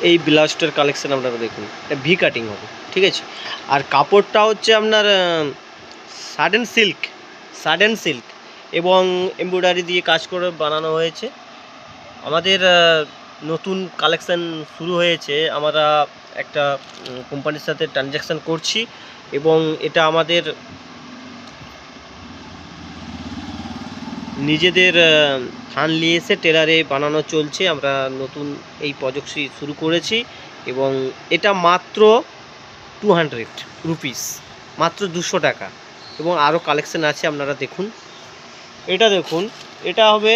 এই ব্লাউজটার কালেকশান আপনারা দেখুন, এটা ভি কাটিং হবে, ঠিক আছে। আর কাপড়টা হচ্ছে আপনার সাডেন সিল্ক এবং এমব্রয়ডারি দিয়ে কাজ করে বানানো হয়েছে। আমাদের নতুন কালেকশান শুরু হয়েছে, আমরা একটা কোম্পানির সাথে ট্রানজ্যাকশান করছি এবং এটা আমাদের নিজেদের থান নিয়ে এসে টেলারে বানানো চলছে। আমরা নতুন এই প্রজেক্ট শুরু করেছি এবং এটা মাত্র 200 রুপিস, মাত্র 200 টাকা। এবং আরও কালেকশান আছে, আপনারা দেখুন। এটা দেখুন, এটা হবে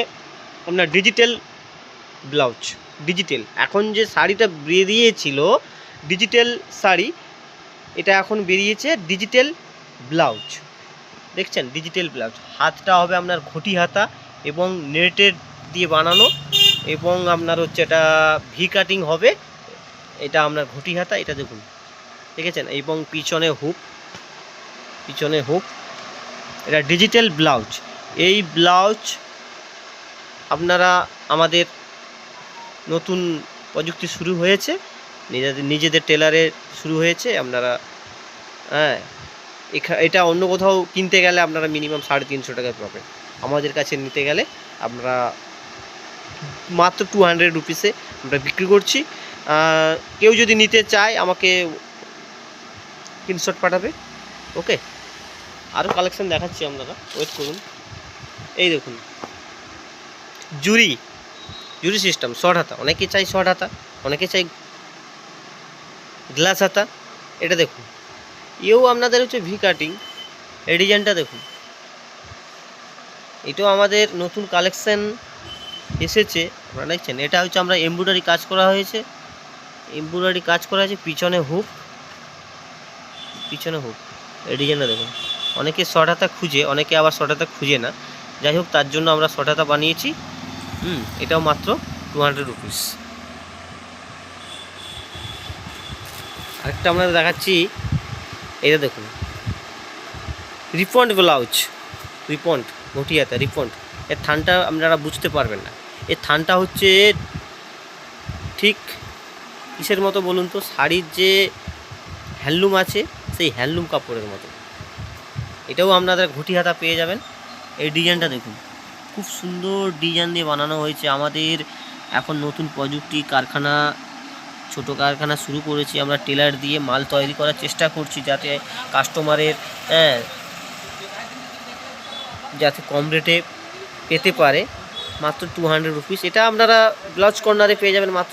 আপনার ডিজিটাল ব্লাউজ। ডিজিটাল, এখন যে শাড়িটা বেরিয়েছিল ডিজিটাল শাড়ি, এটা এখন বেরিয়েছে ডিজিটাল ব্লাউজ। দেখছেন, ডিজিটাল ব্লাউজ। হাতটা হবে আপনার ঘটি হাতা এবং নেটের দিয়ে বানানো এবং আপনার হচ্ছে এটা ভি কাটিং হবে। এটা আপনার ঘটি হাতা, এটা দেখুন, দেখেছেন। এবং পিছনে হুক, এটা ডিজিটাল ব্লাউজ। এই ব্লাউজ আপনারা আমাদের নতুন প্রযুক্তি শুরু হয়েছে, নিজেদের টেলারে শুরু হয়েছে। আপনারা এটা অন্য কোথাও কিনতে গেলে আপনারা মিনিমাম 350 টাকায় পাবেন। আমাদের কাছে নিতে গেলে আপনারা মাত্র 200 রুপিসে আমরা বিক্রি করছি। কেউ যদি নিতে চায় আমাকে স্ক্রিনশট পাঠাবে, ওকে। আরও কালেকশান দেখাচ্ছি, আপনারা ওয়েট করুন। এই দেখুন, জুরি সিস্টেম, শর্ট হাতা। অনেকে চাই শর্ট হাতা, অনেকে চাই গ্লাস হাতা। এটা দেখুন, এও আপনাদের হচ্ছে ভি কাটিং। এই ডিজাইনটা দেখুন, এটাও আমাদের নতুন কালেকশান এসেছে, আপনারা দেখছেন। এটা হচ্ছে আমরা এমব্রয়ডারি কাজ করা হয়েছে, পিছনে হুক। এই ডিজাইনটা দেখুন। অনেকে শর্ট হাতা খুঁজে, অনেকে আবার শর্ট হাতা খুঁজে না। যাই হোক, তার জন্য আমরা শর্ট হাতা বানিয়েছি। এটাও মাত্র 200 রুপিস। আরেকটা আপনাদের দেখাচ্ছি, এটা দেখুন, রিপন্ড ব্লাউজ। ঘটি হাতা রিপন্ড। এর থানটা আপনারা বুঝতে পারবেন না। এর থানটা হচ্ছে ঠিক কিসের মতো বলুন তো, শাড়ির যে হ্যান্ডলুম আছে সেই হ্যান্ডলুম কাপড়ের মতো। এটাও আপনারা ঘটি হাতা পেয়ে যাবেন। এই ডিজাইনটা দেখুন, খুব সুন্দর ডিজাইন দিয়ে বানানো হয়েছে। আমাদের এখন নতুন প্রযুক্তি কারখানা, ছোট কারখানা শুরু করেছি। আমরা টেলার দিয়ে মাল তৈরি করার চেষ্টা করছি, যাতে কাস্টমারের যাতে কম রেটে পেতে পারে। মাত্র 200 রুপিস। এটা আপনারা ব্লাউজ কর্নারে পেয়ে যাবেন মাত্র